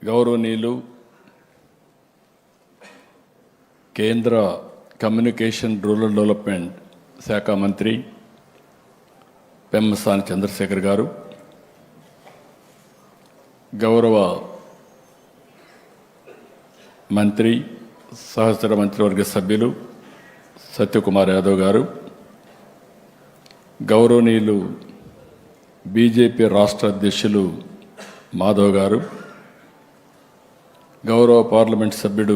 గౌరవనీయులు కేంద్ర communication rural development శాఖ మంత్రి పెమ్మసాని చంద్రశేఖర్ గారు, గౌరవ మంత్రి సహచర మంత్రివర్గ సభ్యులు సత్యకుమార్ యాదవ్ గారు, గౌరవనీయులు బీజేపీ రాష్ట్ర అధ్యక్షులు మాధవ్ గారు, గౌరవ పార్లమెంట్ సభ్యుడు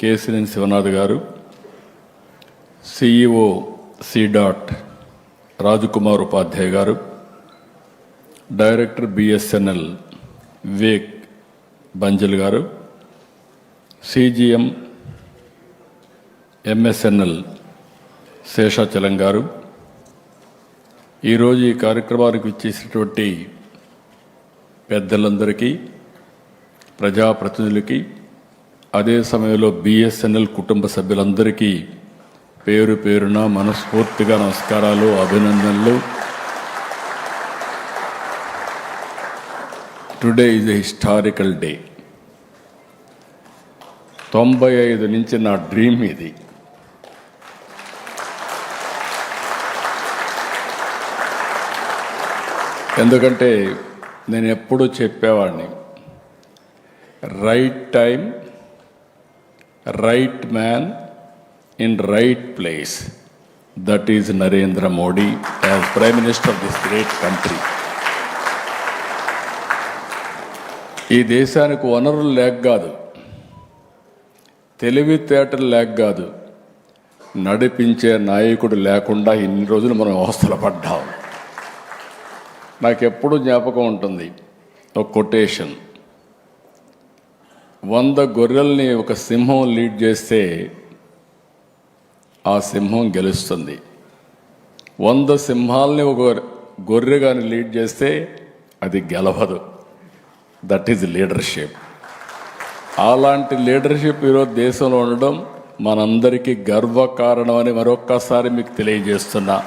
కేసినేని శివనాథ్ గారు, సిఇఓ సి.డాట్ రాజకుమార్ ఉపాధ్యాయ గారు, డైరెక్టర్ బిఎస్ఎన్ఎల్ వివేక్ బంజల్ గారు, సిజిఎం ఎంఎస్ఎన్ఎల్ శేషాచలం గారు, ఈరోజు ఈ కార్యక్రమానికి ఇచ్చేసినటువంటి పెద్దలందరికీ, ప్రజాప్రతినిధులకి, అదే సమయంలో బిఎస్ఎన్ఎల్ కుటుంబ సభ్యులందరికీ పేరు పేరున మనస్ఫూర్తిగా నమస్కారాలు, అభినందనలు. Today is a historical day. 95 నుంచి నా డ్రీమ్ ఇది. ఎందుకంటే నేను ఎప్పుడూ చెప్పేవాడిని, right time, right man in right place. That is Narendra Modi as prime minister of this great country. ఈ దేశానికి వనరులు లేక కాదు, తెలివితేటలు లేక కాదు, నడిపించే నాయకుడు లేకుండా ఇన్ని రోజులు మనం అవస్థలు పడ్డాం. నాకెప్పుడు జ్ఞాపకం ఉంటుంది ఒక కొటేషన్, 100 గొర్రెల్ని ఒక సింహం లీడ్ చేస్తే ఆ సింహం గెలుస్తుంది. 100 సింహాలని ఒక గొర్రె కానీ లీడ్ చేస్తే అది గెలవదు. That is leadership. అలాంటి లీడర్షిప్ ఈరోజు దేశంలో ఉండడం మనందరికీ గర్వకారణం అని మరొక్కసారి మీకు తెలియజేస్తున్నా.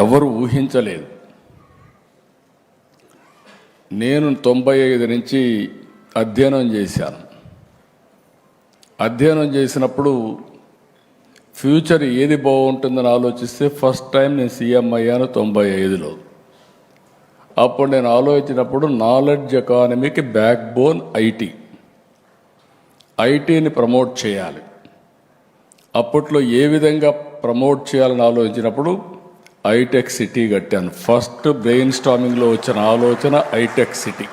ఎవరు ఊహించలేదు. నేను 95 నుంచి అధ్యయనం చేశాను. అధ్యయనం చేసినప్పుడు ఫ్యూచర్ ఏది బాగుంటుందని ఆలోచిస్తే ఫస్ట్ టైం నేను సీఎం అయ్యాను 95లో. అప్పుడు నేను ఆలోచించినప్పుడు నాలెడ్జ్ ఎకానమీకి బ్యాక్ బోన్ ఐటీ. ఐటీని ప్రమోట్ చేయాలి. అప్పట్లో ఏ విధంగా ప్రమోట్ చేయాలని ఆలోచించినప్పుడు ఐటెక్ సిటీ కట్టాను. ఫస్ట్ బ్రెయిన్ స్టార్మింగ్లో వచ్చిన ఆలోచన ఐటెక్ సిటీ.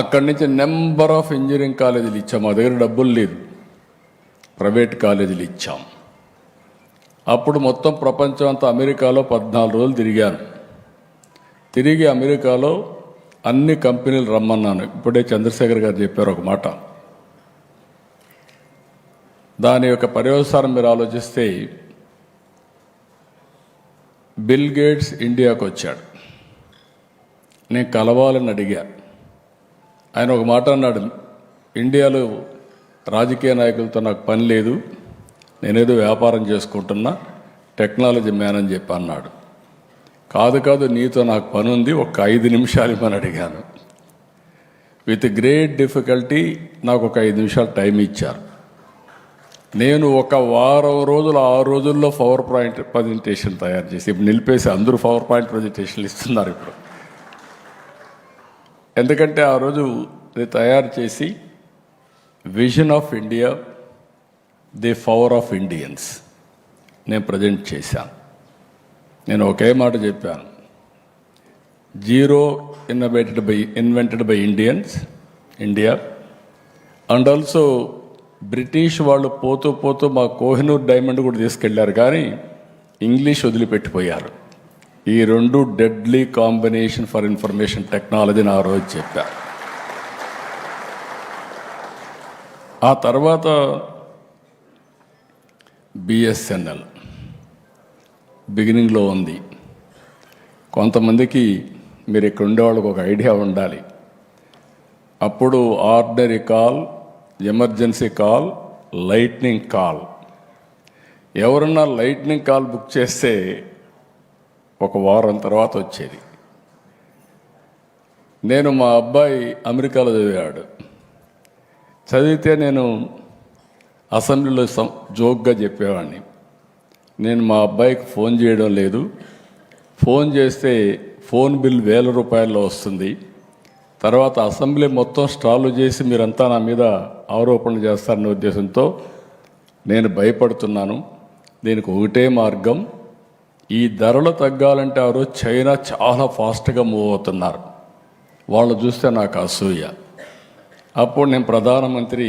అక్కడి నుంచి నెంబర్ ఆఫ్ ఇంజనీరింగ్ కాలేజీలు ఇచ్చాం. మా దగ్గర డబ్బులు లేదు, ప్రైవేట్ కాలేజీలు ఇచ్చాం. అప్పుడు మొత్తం ప్రపంచం అంతా అమెరికాలో 14 రోజులు తిరిగాను. తిరిగి అమెరికాలో అన్ని కంపెనీలు రమ్మన్నాను. ఇప్పుడే చంద్రశేఖర్ గారు చెప్పారు ఒక మాట. దాని యొక్క పర్యవసానం మీరు ఆలోచిస్తే, బిల్ గేట్స్ ఇండియాకు వచ్చాడు. నేను కలవాలని అడిగా. ఆయన ఒక మాట అన్నాడు, ఇండియాలో రాజకీయ నాయకులతో నాకు పని లేదు, నేనేదో వ్యాపారం చేసుకుంటున్నా, టెక్నాలజీ మ్యాన్ అని చెప్పి అన్నాడు. కాదు నీతో నాకు పని ఉంది, ఒక 5 నిమిషాలు ఇవ్వని అడిగాను. విత్ గ్రేట్ డిఫికల్టీ నాకు ఒక 5 నిమిషాలు టైం ఇచ్చారు. నేను ఒక వారం రోజులు 6 రోజుల్లో పవర్ పాయింట్ ప్రజెంటేషన్ తయారు చేసి, ఇప్పుడు నిలిపేసి అందరూ పవర్ పాయింట్ ప్రజెంటేషన్లు ఇస్తున్నారు ఇప్పుడు. ఎందుకంటే ఆ రోజు తయారు చేసి vision of India, the power of Indians నేను ప్రజెంట్ చేశాను. నేను ఒకే మాట చెప్పాను, zero invented by Indians, India. And also British వాళ్ళు పోతూ పోతూ మా కోహినూర్ డైమండ్ కూడా తీసుకెళ్లారు, కానీ ఇంగ్లీష్ వదిలిపెట్టిపోయారు. ఈ 2 డెడ్లీ కాంబినేషన్ ఫర్ ఇన్ఫర్మేషన్ టెక్నాలజీని ఆ రోజు చెప్పా. ఆ తర్వాత బిఎస్ఎన్ఎల్ బిగినింగ్లో ఉంది. కొంతమందికి మీరు ఇక్కడ ఉండేవాళ్ళకి ఒక ఐడియా ఉండాలి. అప్పుడు ordinary call, emergency call, lightning call. ఎవరన్నా లైట్నింగ్ కాల్ బుక్ చేస్తే ఒక వారం తర్వాత వచ్చేది. నేను మా అబ్బాయి అమెరికాలో చదివాడు. చదివితే నేను అసెంబ్లీలో జోక్గా చెప్పేవాడిని, నేను మా అబ్బాయికి ఫోన్ చేయడం లేదు, ఫోన్ చేస్తే ఫోన్ బిల్ 1000 రూపాయల్లో వస్తుంది, తర్వాత అసెంబ్లీ మొత్తం స్టాలు చేసి మీరంతా నా మీద ఆరోపణలు చేస్తారనే ఉద్దేశంతో నేను భయపడుతున్నాను. దీనికి ఒకటే మార్గం, ఈ ధరలు తగ్గాలంటే ఆ రోజు చైనా చాలా ఫాస్ట్గా మూవ్ అవుతున్నారు, వాళ్ళు చూస్తే నాకు అసూయ. అప్పుడు నేను ప్రధానమంత్రి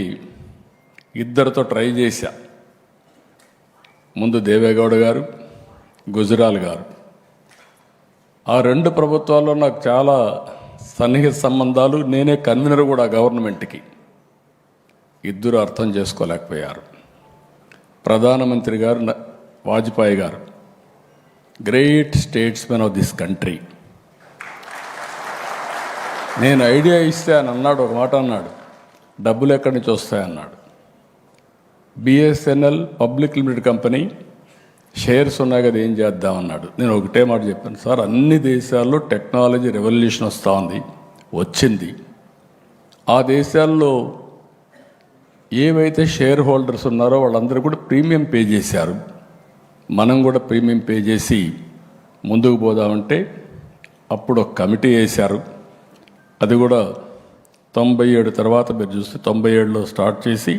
ఇద్దరితో ట్రై చేశా. ముందు దేవేగౌడ గారు, గుజరాల్ గారు. ఆ 2 ప్రభుత్వాల్లో నాకు చాలా సన్నిహిత సంబంధాలు, నేనే కన్వీనర్ కూడా గవర్నమెంట్కి. ఇద్దరు అర్థం చేసుకోలేకపోయారు. ప్రధానమంత్రి గారు వాజ్పేయి గారు, great statesman of this country. నేను ఐడియా ఇస్తే అని అన్నాడు, ఒక మాట అన్నాడు, డబ్బులు ఎక్కడి నుంచి వస్తాయన్నాడు. BSNL public limited company shares ఉన్నాయి కదా, ఏం చేద్దామన్నాడు. నేను ఒకటే మాట చెప్పాను, సార్ అన్ని దేశాల్లో టెక్నాలజీ రెవల్యూషన్ వస్తూ ఉంది, వచ్చింది. ఆ దేశాల్లో ఏవైతే షేర్ హోల్డర్స్ ఉన్నారో వాళ్ళందరూ కూడా ప్రీమియం పే చేశారు, మనం కూడా ప్రీమియం పే చేసి ముందుకు పోదామంటే అప్పుడు ఒక కమిటీ వేశారు. అది కూడా 97 తర్వాత మీరు చూస్తే 97లో స్టార్ట్ చేసి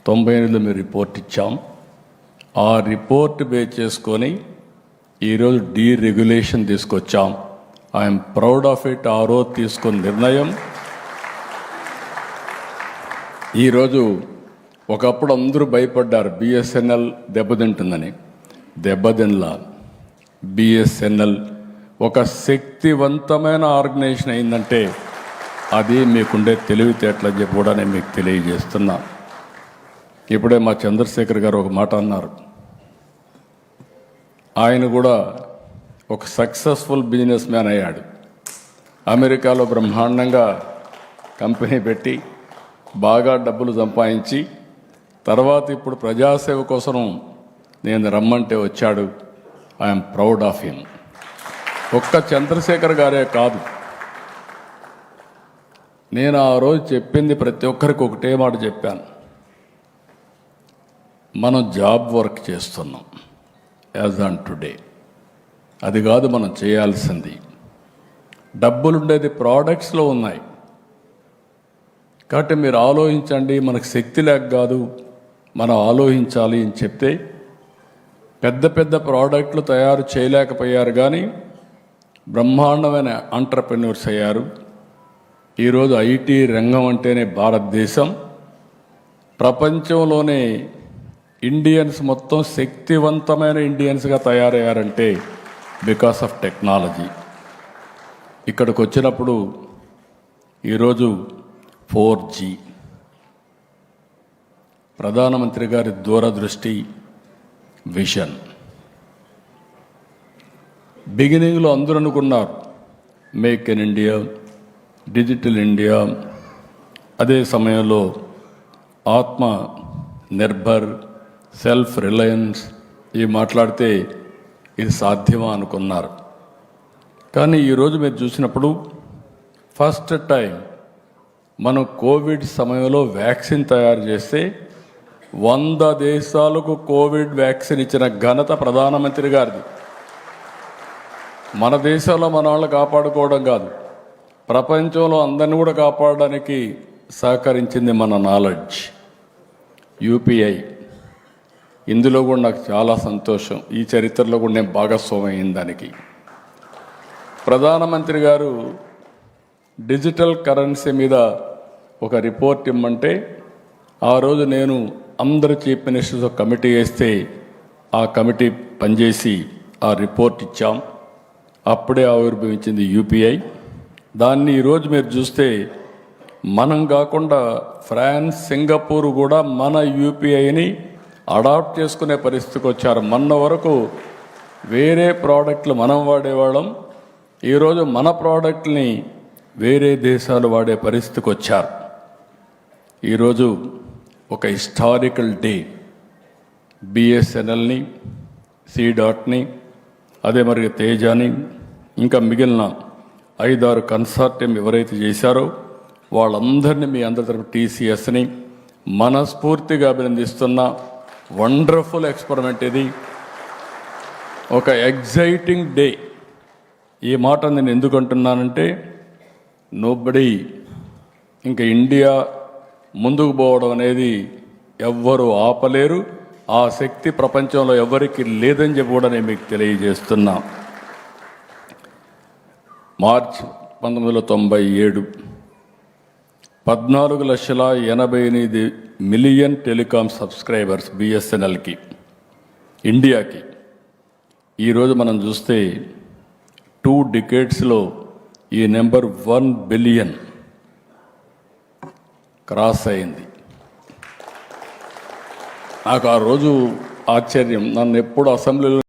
98లో మీరు రిపోర్ట్ ఇచ్చాం. ఆ రిపోర్ట్ బేస్ చేసుకొని ఈరోజు డీరెగ్యులేషన్ తీసుకొచ్చాం. I'm proud of it. ఆ రోజు తీసుకున్న నిర్ణయం ఈరోజు, ఒకప్పుడు అందరూ భయపడ్డారు బిఎస్ఎన్ఎల్ దెబ్బతింటుందని, దెబ్బతినలా. బిఎస్ఎన్ఎల్ ఒక శక్తివంతమైన ఆర్గనైజేషన్ అయిందంటే అది మీకుండే తెలివితేటలని చెప్పి కూడా నేను మీకు తెలియజేస్తున్నా. ఇప్పుడే మా చంద్రశేఖర్ గారు ఒక మాట అన్నారు, ఆయన కూడా ఒక సక్సెస్ఫుల్ బిజినెస్ మ్యాన్ అయ్యాడు. అమెరికాలో బ్రహ్మాండంగా కంపెనీ పెట్టి బాగా డబ్బులు సంపాదించి తర్వాత ఇప్పుడు ప్రజాసేవ కోసం నేను రమ్మంటే వచ్చాడు. I'm proud of him. ఒక్క చంద్రశేఖర్ గారే కాదు, నేను ఆ రోజు చెప్పింది ప్రతి ఒక్కరికి ఒకటే మాట చెప్పాను, మనం జాబ్ వర్క్ చేస్తున్నాం యాజ్ ఆన్ టుడే. అది కాదు మనం చేయాల్సింది. డబ్బులుండేది ప్రోడక్ట్స్లో ఉన్నాయి. కాబట్టి మీరు ఆలోచించండి, మనకు శక్తి లేక కాదు, మనం ఆలోచించాలి అని చెప్తే పెద్ద పెద్ద ప్రోడక్ట్లు తయారు చేయలేకపోయారు, కానీ బ్రహ్మాండమైన ఎంటర్‌ప్రెన్యూర్స్ అయ్యారు. ఈరోజు ఐటీ రంగం అంటేనే భారతదేశం ప్రపంచంలోనే ఇండియన్స్ మొత్తం శక్తివంతమైన ఇండియన్స్గా తయారయ్యారంటే బికాస్ ఆఫ్ టెక్నాలజీ. ఇక్కడికి వచ్చినప్పుడు ఈరోజు 4G, ప్రధానమంత్రి గారి దూరదృష్టి, విజన్. బిగినింగ్లో అందరూ అనుకున్నారు make in India, digital India. అదే సమయంలో ఆత్మ నిర్భర్, సెల్ఫ్ రిలయన్స్ ఇవి మాట్లాడితే ఇది సాధ్యమా అనుకున్నారు. కానీ ఈరోజు మీరు చూసినప్పుడు ఫస్ట్ టైం మనం కోవిడ్ సమయంలో వ్యాక్సిన్ తయారు చేస్తే 100 దేశాలకు కోవిడ్ వ్యాక్సిన్ ఇచ్చిన ఘనత ప్రధానమంత్రి గారిది. మన దేశంలో మన వాళ్ళు కాపాడుకోవడం కాదు, ప్రపంచంలో అందరిని కూడా కాపాడడానికి సహకరించింది మన నాలెడ్జ్. యూపీఐ, ఇందులో కూడా నాకు చాలా సంతోషం. ఈ చరిత్రలో కూడా నేను భాగస్వామి అయిన దానికి. ప్రధానమంత్రి గారు డిజిటల్ కరెన్సీ మీద ఒక రిపోర్ట్ ఇమ్మంటే ఆ రోజు నేను అందరు చీఫ్ మినిస్టర్స్ ఒక కమిటీ వేస్తే ఆ కమిటీ పనిచేసి ఆ రిపోర్ట్ ఇచ్చాం. అప్పుడే ఆవిర్భవించింది యూపీఐ. దాన్ని ఈరోజు మీరు చూస్తే మనం కాకుండా ఫ్రాన్స్, సింగపూర్ కూడా మన యూపీఐని అడాప్ట్ చేసుకునే పరిస్థితికి వచ్చారు. మొన్న వరకు వేరే ప్రోడక్ట్లు మనం వాడేవాళ్ళం, ఈరోజు మన ప్రోడక్ట్ని వేరే దేశాలు వాడే పరిస్థితికి వచ్చారు. ఈరోజు ఒక హిస్టారికల్ డే. బిఎస్ఎన్ఎల్ని, సి.ని, అదే మరి తేజాని, ఇంకా మిగిలిన 5-6 కన్సార్టియం ఎవరైతే చేశారో వాళ్ళందరినీ మీ అందరి తరపు టీసీఎస్ని మనస్ఫూర్తిగా అభినందిస్తున్నా. వండర్ఫుల్ ఎక్స్పెరిమెంట్ ఇది, ఒక ఎగ్జైటింగ్ డే. ఈ మాట నేను ఎందుకు అంటున్నానంటే, నోబడి ఇంకా ఇండియా ముందుకు పోవడం అనేది ఎవ్వరూ ఆపలేరు. ఆ శక్తి ప్రపంచంలో ఎవరికి లేదని చెప్పి కూడా నేను మీకు తెలియజేస్తున్నా. మార్చ్ 1997 14,88,000,000 టెలికాం సబ్స్క్రైబర్స్ బిఎస్ఎన్ఎల్కి, ఇండియాకి. ఈరోజు మనం చూస్తే 2 డికేడ్స్లో ఈ నెంబర్ 1 బిలియన్ క్రాస్ అయింది. నాకు ఆ రోజు ఆశ్చర్యం. నన్ను ఎప్పుడు అసెంబ్లీలో